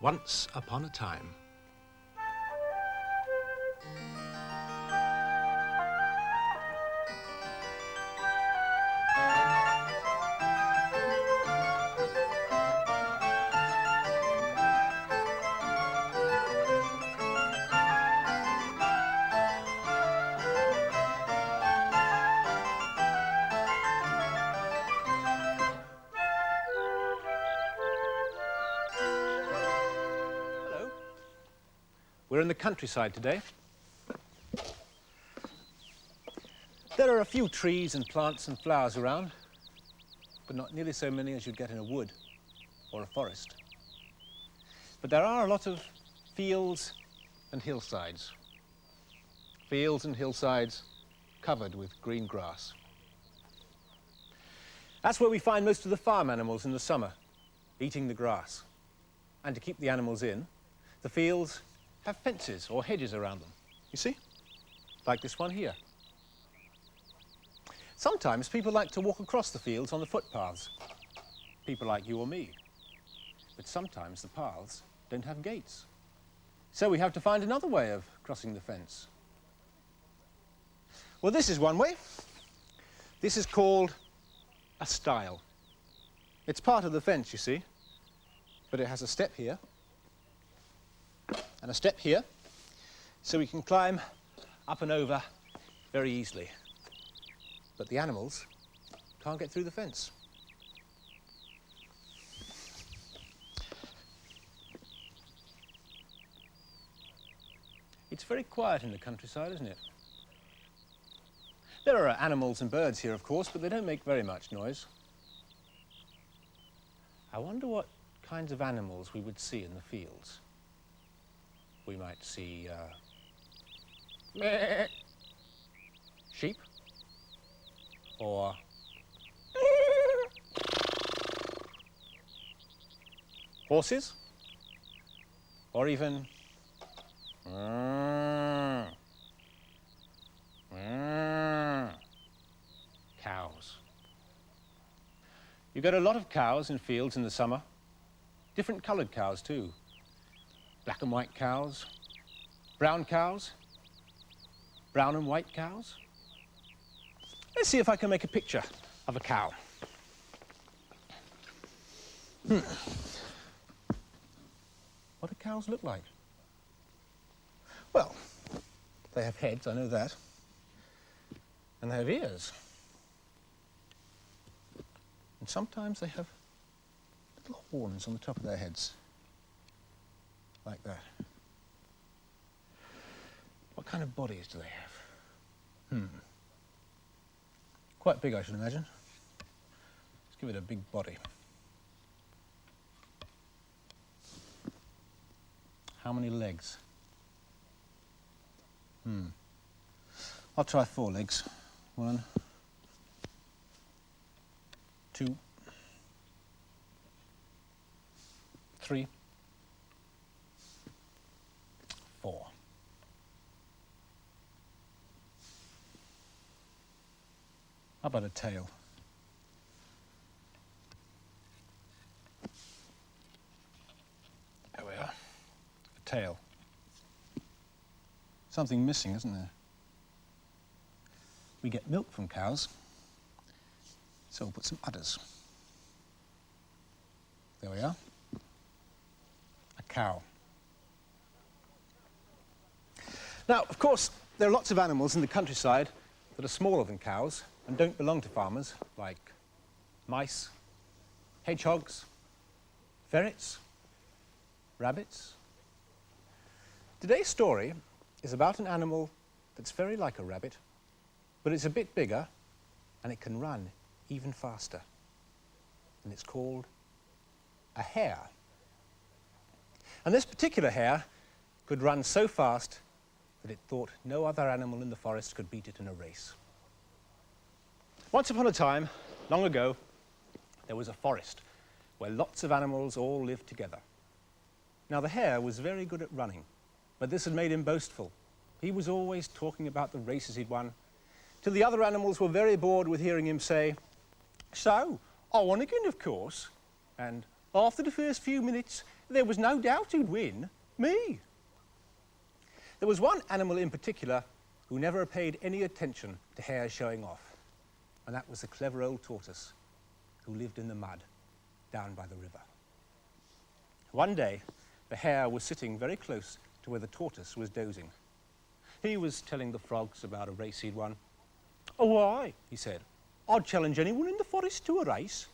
Once upon a time. We're in the countryside today. There are a few trees and plants and flowers around, but not nearly so many as you'd get in a wood or a forest. But there are a lot of fields and hillsides. Fields and hillsides covered with green grass. That's where we find most of the farm animals in the summer, eating the grass. And to keep the animals in, the fields have fences or hedges around them, you see? Like this one here. Sometimes people like to walk across the fields on the footpaths, people like you or me. But sometimes the paths don't have gates. So we have to find another way of crossing the fence. Well, this is one way. This is called a stile. It's part of the fence, you see, but it has a step here and a step here, so we can climb up and over very easily. But the animals can't get through the fence. It's very quiet in the countryside, isn't it? There are animals and birds here, of course, but they don't make very much noise. I wonder what kinds of animals we would see in the fields. We might see sheep, or horses, or even cows. You get a lot of cows in fields in the summer, different coloured cows too. Black and white cows, brown and white cows. Let's see if I can make a picture of a cow. What do cows look like? Well, they have heads, I know that. And they have ears. And sometimes they have little horns on the top of their heads. Like that. What kind of bodies do they have? Quite big, I should imagine. Let's give it a big body. How many legs? I'll try 4 legs. 1, 2, 3, 4. How about a tail? There we are. A tail. Something missing, isn't there? We get milk from cows, so we'll put some udders. There we are. A cow. Now, of course, there are lots of animals in the countryside that are smaller than cows and don't belong to farmers, like mice, hedgehogs, ferrets, rabbits. Today's story is about an animal that's very like a rabbit, but it's a bit bigger and it can run even faster. And it's called a hare. And this particular hare could run so fast that it thought no other animal in the forest could beat it in a race. Once upon a time, long ago, there was a forest where lots of animals all lived together. Now the hare was very good at running, but this had made him boastful. He was always talking about the races he'd won, till the other animals were very bored with hearing him say, "So, I won again, of course, and after the first few minutes, There was no doubt who'd win. Me. There was one animal in particular who never paid any attention to hares showing off, and that was the clever old tortoise who lived in the mud down by the river. One day, the hare was sitting very close to where the tortoise was dozing. He was telling the frogs about a race he'd won. "Oh, aye," he said. "I'd challenge anyone in the forest to a race,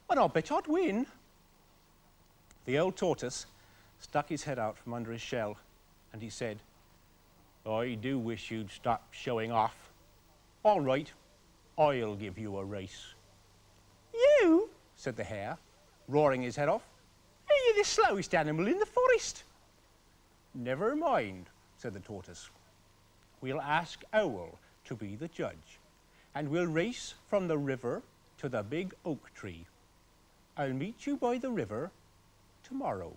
and I'll bet I'd win." The old tortoise stuck his head out from under his shell, and he said, "I do wish you'd stop showing off. All right, I'll give you a race." "You?" said the hare, roaring his head off. "Are you the slowest animal in the forest?" "Never mind," said the tortoise. "We'll ask Owl to be the judge, and we'll race from the river to the big oak tree. I'll meet you by the river tomorrow."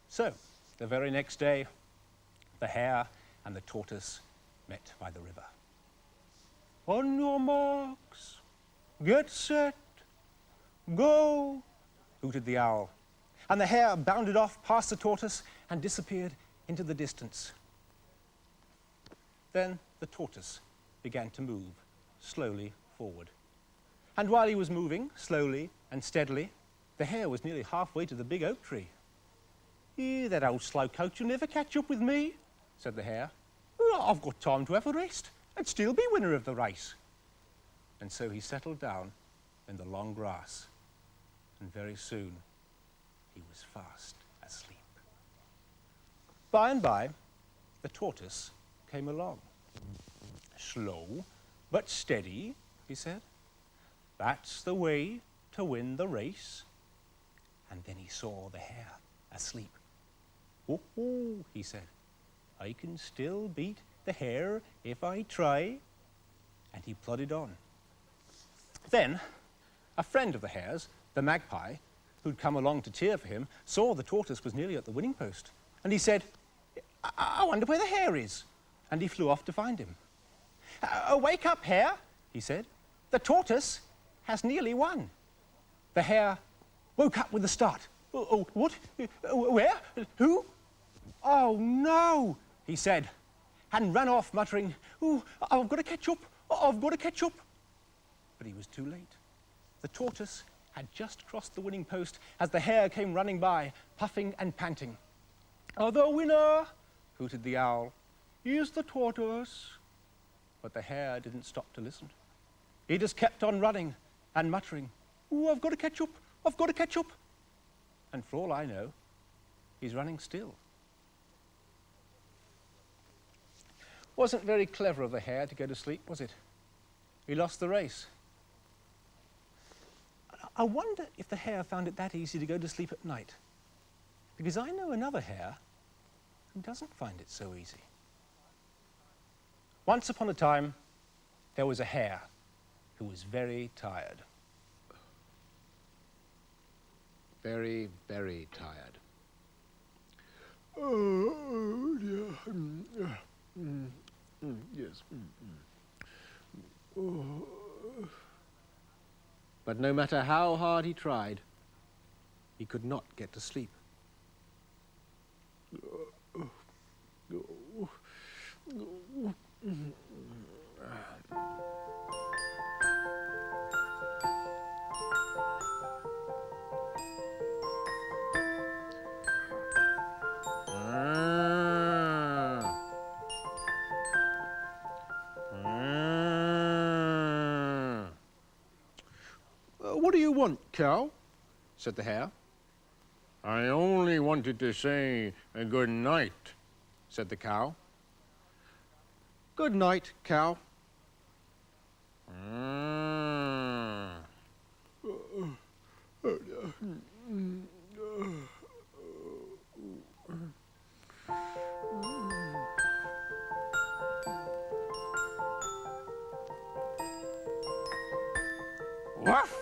So, the very next day, the hare and the tortoise met by the river. "On your marks, get set, go," hooted the owl, and the hare bounded off past the tortoise and disappeared into the distance. Then the tortoise began to move slowly forward. And while he was moving slowly and steadily, the hare was nearly halfway to the big oak tree. That old slow coach will never catch up with me," said the hare. "I've got time to have a rest and still be winner of the race." And so he settled down in the long grass, and very soon he was fast asleep. By and by, the tortoise came along. "Slow but steady," he said. "That's the way to win the race." And then he saw the hare asleep. "Oh," he said, "I can still beat the hare if I try." And he plodded on. Then a friend of the hare's, the magpie, who'd come along to cheer for him, saw the tortoise was nearly at the winning post. And he said, I wonder where the hare is." And he flew off to find him. "Wake up, hare," he said. "The tortoise has nearly won." The hare woke up with a start. "Oh, what? Where? Who?" "Oh, no," he said, and ran off muttering, "Oh, I've got to catch up. I've got to catch up." But he was too late. The tortoise had just crossed the winning post as the hare came running by, puffing and panting. "The winner," hooted the owl, "is the tortoise." But the hare didn't stop to listen. He just kept on running and muttering, "Oh, I've got to catch up. I've got to catch up." And for all I know, he's running still. Wasn't very clever of the hare to go to sleep, was it? He lost the race. I wonder if the hare found it that easy to go to sleep at night. Because I know another hare who doesn't find it so easy. Once upon a time, there was a hare who was very tired. Very, very tired. "Oh, dear. Yes. Oh." But no matter how hard he tried, he could not get to sleep. "What do you want, cow?" said the hare. "I only wanted to say good night," said the cow. "Good night, cow." Woof!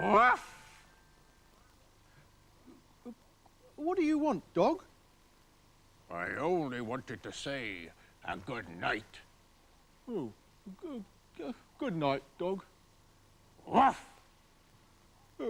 Woof! "What do you want, dog?" "I only wanted to say a good night." "Oh, good night, dog." "Woof!" What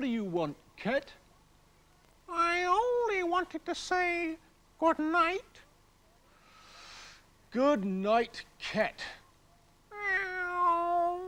do you want, Cat? I only wanted to say good night. Good night, Cat. Meow.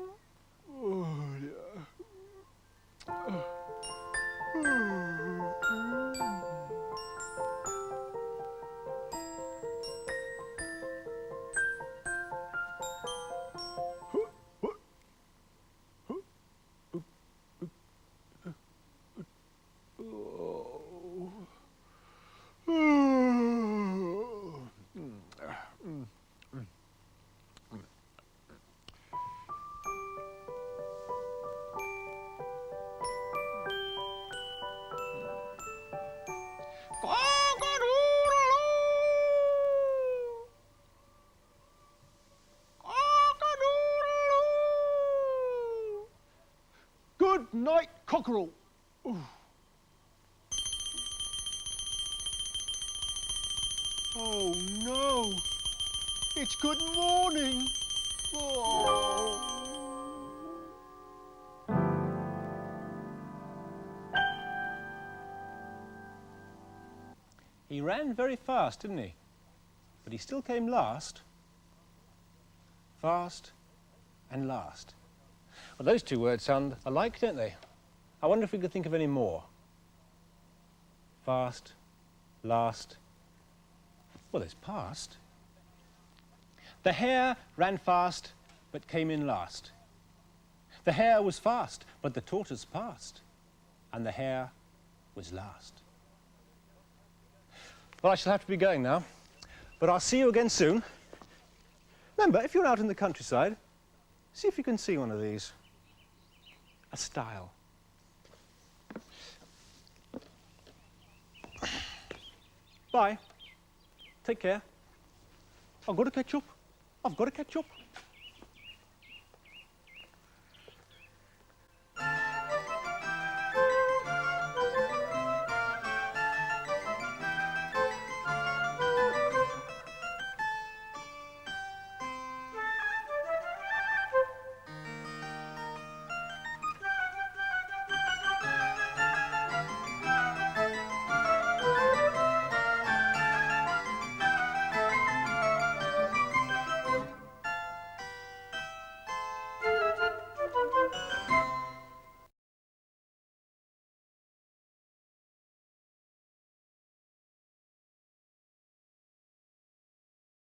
Cock-a-doodle-doo. Cock-a-doodle-doo. Good night, cockerel. Oh no, it's good morning. Oh. He ran very fast, didn't he? But he still came last. Fast and last. Well, those two words sound alike, don't they? I wonder if we could think of any more. Fast, last. Well, there's past. The hare ran fast, but came in last. The hare was fast, but the tortoise passed. And the hare was last. Well, I shall have to be going now, but I'll see you again soon. Remember, if you're out in the countryside, see if you can see one of these. A stile. Bye. Take care. I've got to catch up.